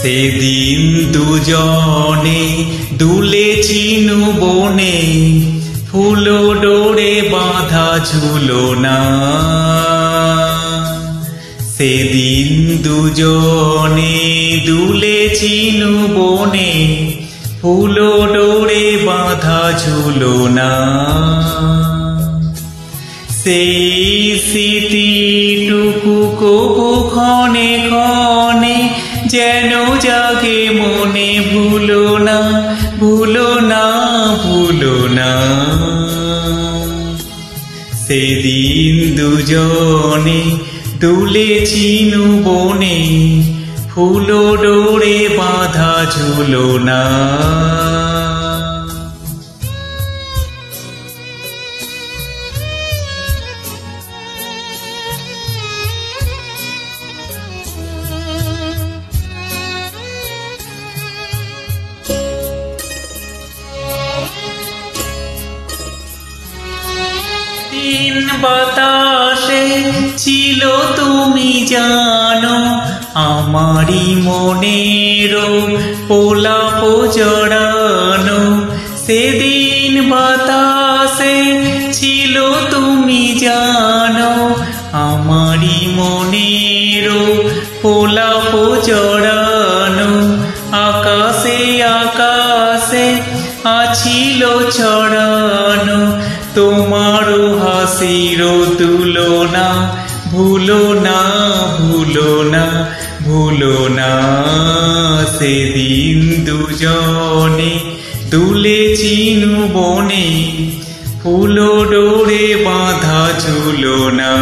সেদিন দুজনে দুলেছিনু বনে, ফুলো ডোরে বাঁধা ঝুলনা। সেদিন দুজনে দুলেছিনু বনে, ফুলো ডোরে বাঁধা ঝুলনা। সেই স্মৃতিটুকু কবু ক্ষণে ক্ষণে যেন জাগে মনে, ভুলো না, ভুলো না, ভুলো না। সেদিন দুজনে দুলেছিনু বনে, ফুলো ডোরে বাঁধা ঝুলনা। দিন বাতাসে ছিল তুমি জানো, আমারি মনেরও পোলাপ জড়ানো। সেদিন বাতাসে ছিল তুমি জানো, আমারি মনেরও পোলাপ জড়ানো। আকাশে আকাশে আছিল ছড়ানো, তোমারও হাসির তুলনা। ভুলো না, ভুলো না, ভুলো না। সেদিন দুজনে দুলেছিনু বনে, ফুলো ডোরে বাঁধা ঝুলনা।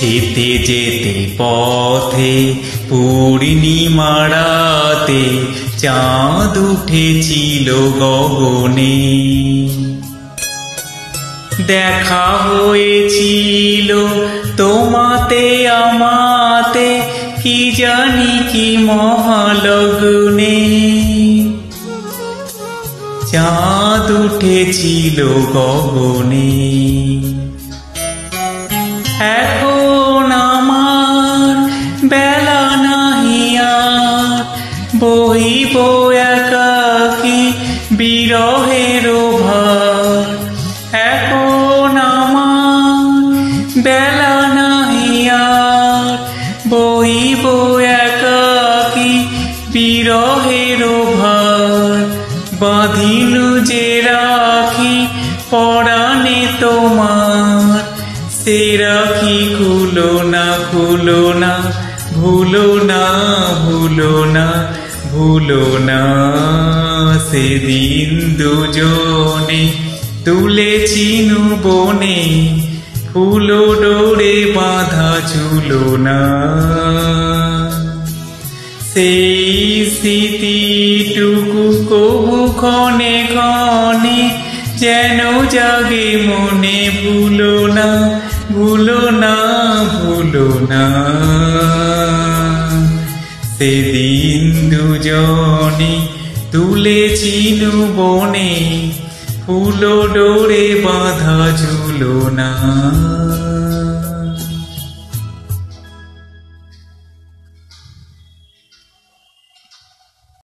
যেতে যেতে পথে পূর্ণিমা রাতে, চাঁদ উঠেছিল গগনে। দেখা হয়েছিল তোমাতে আমাতে, কি জানি কি মহালগ্নে। চাঁদ উঠেছিল গগনে। এখন আমার বেলা নাহি আর, বহিব একাকী বিরহের ভার। এখন আমার বেলা নাহি আর, বহিব একাকী বিরহের ভার। বাঁধিনু যে রাখি পরাণে তোমার, সে রাখি খুলো না, খুলো না, ভুলো না, ভুলো না, ভুলো না। সেদিন দুজনে তুলেছিনু বনে, ফুলো ডোরে বাঁধা ঝুলনা। সেই স্মৃতিটুকু কবু ক্ষণে ক্ষণে যেন জাগে মনে, ভুলো না, ভুলো না, ভুলো না। সেদিন দুজনে তুলেছিনু বনে, ফুলো ডোরে বাঁধা ঝুলনা।